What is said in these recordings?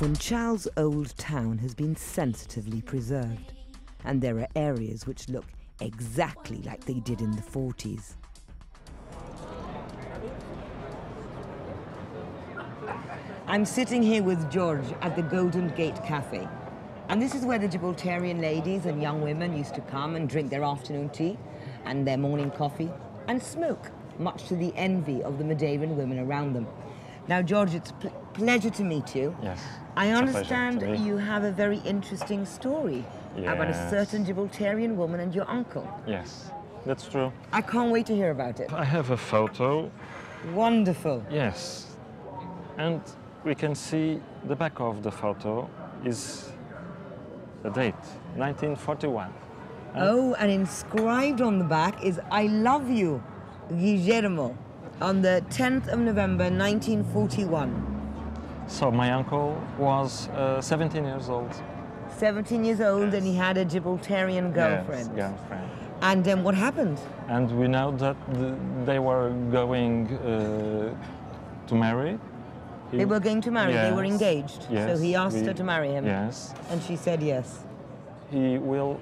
Funchal's old town has been sensitively preserved, and there are areas which look exactly like they did in the 40s. I'm sitting here with George at the Golden Gate Cafe. And this is where the Gibraltarian ladies and young women used to come and drink their afternoon tea and their morning coffee and smoke, much to the envy of the Madeiran women around them. Now, George, it's a pleasure to meet you. Yes. I understand you have a very interesting story about a certain Gibraltarian woman and your uncle. Yes, that's true. I can't wait to hear about it. I have a photo. Wonderful. Yes. And we can see the back of the photo is the date, 1941. And inscribed on the back is "I love you, Guillermo," on the 10th of November, 1941. So my uncle was 17 years old. 17 years old, and he had a Gibraltarian girlfriend. Yes, girlfriend. And then what happened? And we know that they were going to marry. They were going to marry, they were engaged. Yes, so he asked her to marry him. Yes. And she said yes. He will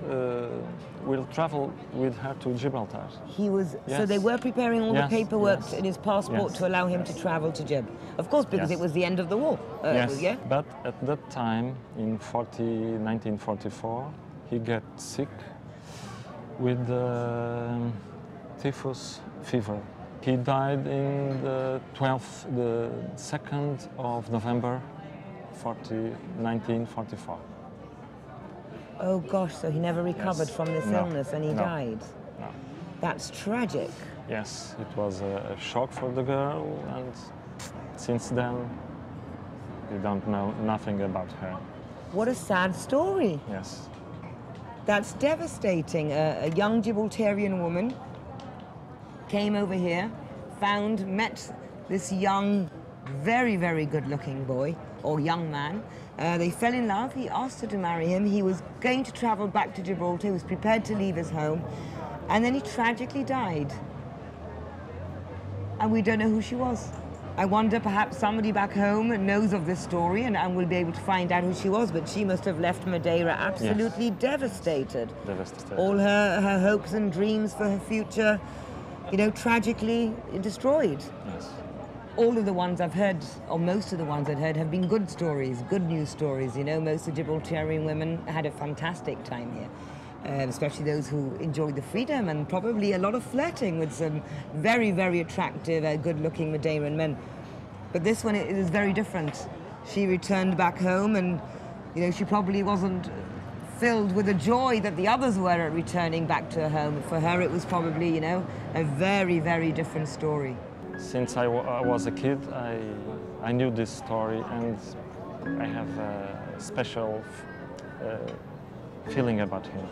travel with her to Gibraltar. He was, so they were preparing all the paperwork in his passport to allow him to travel to Gib. Of course, because it was the end of the war. Yes, but at that time, in 1944, he got sick with typhus fever. He died in the 2nd of November, 1944. Oh gosh, so he never recovered from this illness and he died. No. That's tragic. Yes, it was a shock for the girl, and since then, we don't know nothing about her. What a sad story. Yes. That's devastating. A young Gibraltarian woman came over here, met this young, very, very good-looking boy, or young man. They fell in love. He asked her to marry him. He was going to travel back to Gibraltar. He was prepared to leave his home. And then he tragically died. And we don't know who she was. I wonder perhaps somebody back home knows of this story and will be able to find out who she was, but she must have left Madeira absolutely devastated. Devastated. All her hopes and dreams for her future, tragically destroyed. Yes. All of the ones I've heard, or most of the ones I've heard, have been good stories, good news stories. Most of the Gibraltarian women had a fantastic time here, especially those who enjoyed the freedom and probably a lot of flirting with some very, very attractive, good-looking Madeiran men. But this one, it is very different. She returned back home and, she probably wasn't filled with the joy that the others were at returning back to her home. For her, it was probably, a very, very different story. Since I was a kid, I knew this story, and I have a special feeling about him.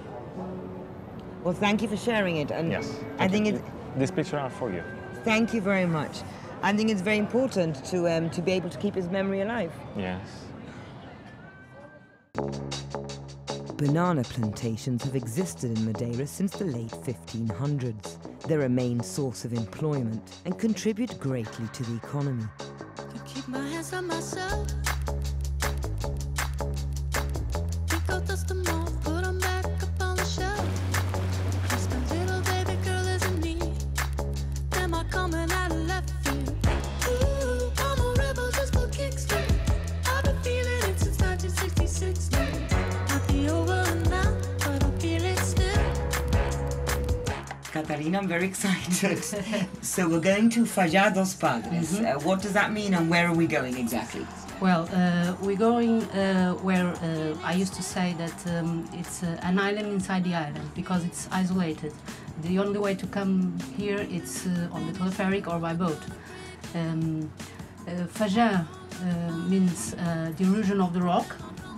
Well, thank you for sharing it. And yes, I think these pictures are for you. Thank you very much. I think it's very important to be able to keep his memory alive. Yes. Banana plantations have existed in Madeira since the late 1500s. They're a main source of employment and contribute greatly to the economy. To keep my hands on myself. Catarina, I'm very excited. So we're going to Fajá dos Padres. What does that mean and where are we going exactly? Well, we're going where I used to say that it's an island inside the island because it's isolated. The only way to come here it's on the teleferic or by boat. Fajá means the erosion of the rock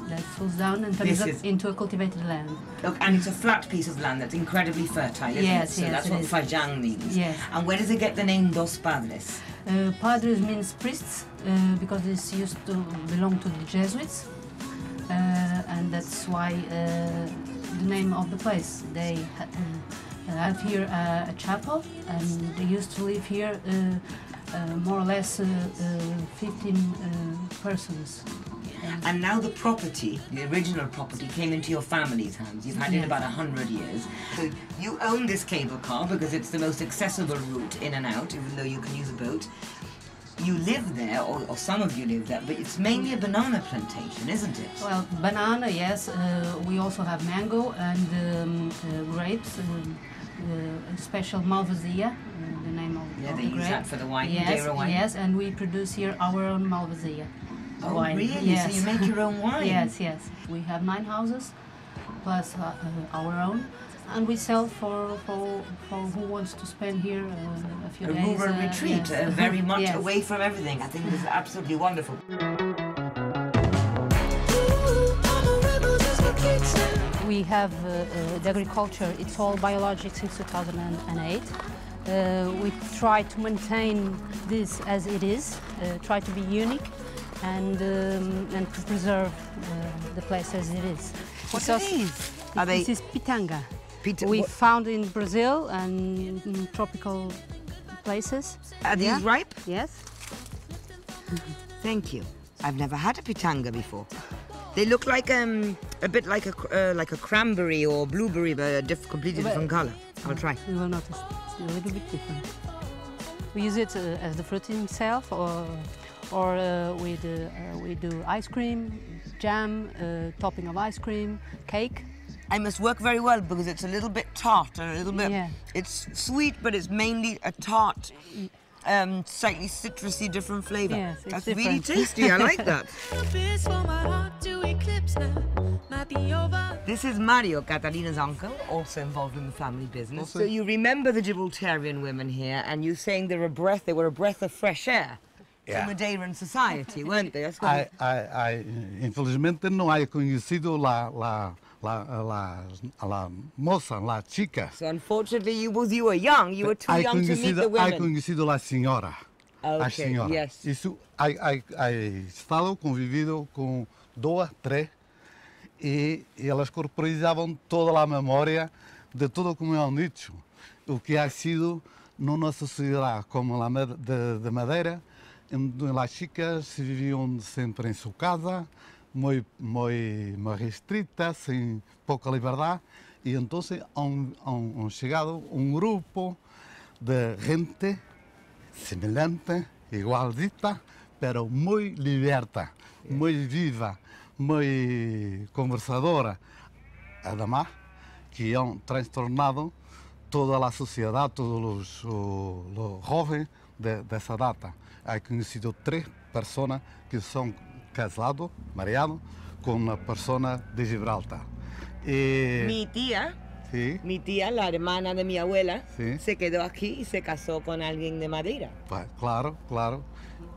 that falls down and turns up into a cultivated land. Okay, and it's a flat piece of land that's incredibly fertile, isn't it? So that's what Faján means. Yes. And where does it get the name Dos Padres? Padres means priests because this used to belong to the Jesuits, and that's why the name of the place. They have here a chapel, and they used to live here more or less 15 persons And now the property, the original property, came into your family's hands. You've had it about 100 years. So you own this cable car because it's the most accessible route in and out, even though you can use a boat. You live there, or some of you live there, but it's mainly a banana plantation, isn't it? Well, banana, yes. We also have mango and grapes. Special Malvasia, the name of Yeah, they the use grape. that for the wine, Yes, Madeira wine. yes, and we produce here our own Malvasia. Oh, wine. really? Yes. So you make your own wine? Yes, yes. We have 9 houses, plus our own, and we sell for who wants to spend here a few A days. rural retreat, yes. very much Yes. away from everything. I think this is absolutely wonderful. We have the agriculture, it's all biologic since 2008. We try to maintain this as it is, try to be unique and to preserve the place as it is. What are these? Are they? This is pitanga. We what- found in Brazil and in tropical places. Are these ripe? Yes. Thank you. I've never had a pitanga before. They look like a bit like a cranberry or blueberry, but a completely different color. I'll try. You will notice it's a little bit different. We use it as the fruit itself, or we do ice cream, jam, topping of ice cream, cake. I must work very well because it's a little bit tart and a little bit. Yeah. It's sweet, but it's mainly a tart, slightly citrusy, different flavor. Yes, it's That's really different. tasty. I like that. This is Mario, Catalina's uncle, also involved in the family business. So you remember the Gibraltarian women here, and you're saying they were a breath of fresh air to Madeiran society, weren't they? That's what Infelizmente não há conhecido la moça, la chica. So unfortunately, you were young. You were too young to meet the Há women. conhecido la senhora. A Okay, senhora. yes. Isso, há estado convivido com 2, 3 e elas corporizavam toda a memória de tudo como é dicho. O que ha sido na nossa sociedade, como a de Madeira, onde as chicas se viviam sempre em sua casa, muito restrita, sem pouca liberdade, e então han chegado grupo de gente semelhante, igualdita, pero muito liberta, muito viva, muito conversadora, además que han transtornado toda a sociedade, todos os jovens dessa data. He conhecido 3 pessoas que são casados, mariados, con una persona de Gibraltar. Mi tía, Sí, mi tía, la hermana de mi abuela, Sí. se quedó aquí y se casó con alguien de Madeira. claro, claro.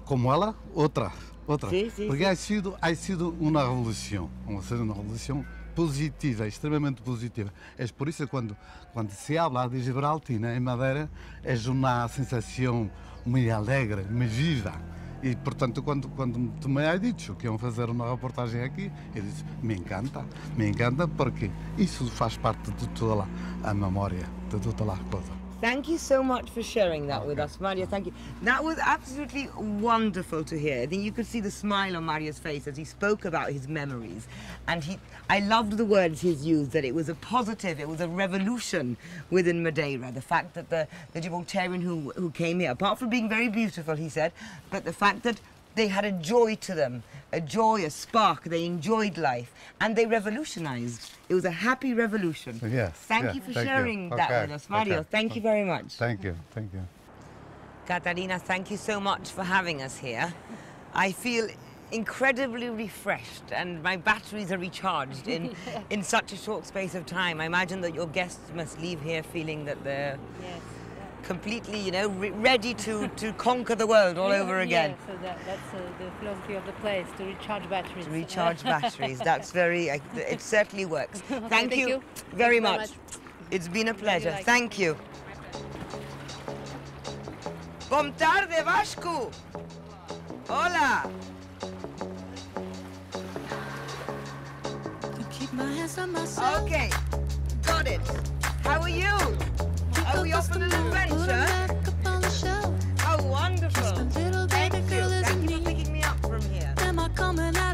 Como ela, outra. Sí, sí, Porque sí. ha sido uma revolução positiva, extremamente positiva. É por isso que quando se habla de Gibraltar em Madeira, é uma sensação muito alegre, muito viva. E, portanto, quando tu me has dito que iam fazer uma reportagem aqui, eu disse, me encanta porque isso faz parte de toda a memória, de toda a coisa. Thank you so much for sharing that with us, Mario. Thank you. That was absolutely wonderful to hear. I think you could see the smile on Mario's face as he spoke about his memories. And I loved the words he's used, that it was a positive, it was a revolution within Madeira. The fact that the Gibraltarian who came here, apart from being very beautiful, he said, but the fact that they had a joy to them, a joy, a spark. They enjoyed life, and they revolutionized. It was a happy revolution. Yes. Thank you for sharing that with us, Mario. Okay. Thank you very much. Thank you. Catalina, thank you so much for having us here. I feel incredibly refreshed, and my batteries are recharged in such a short space of time. I imagine that your guests must leave here feeling that they're completely, ready to conquer the world all over again. Yeah, so that's the philosophy of the place, to recharge batteries. To recharge batteries. That's it certainly works. Okay, Thank you very much. It's been a pleasure. like it. Thank you. Bom tarde, Vasco. Hola. Keep my hands on myself. Okay, got it. How are you? Are we off on an adventure? Oh, wonderful. Little baby Thank you. girl is Thank in you for me. picking me up from here. Am I coming out?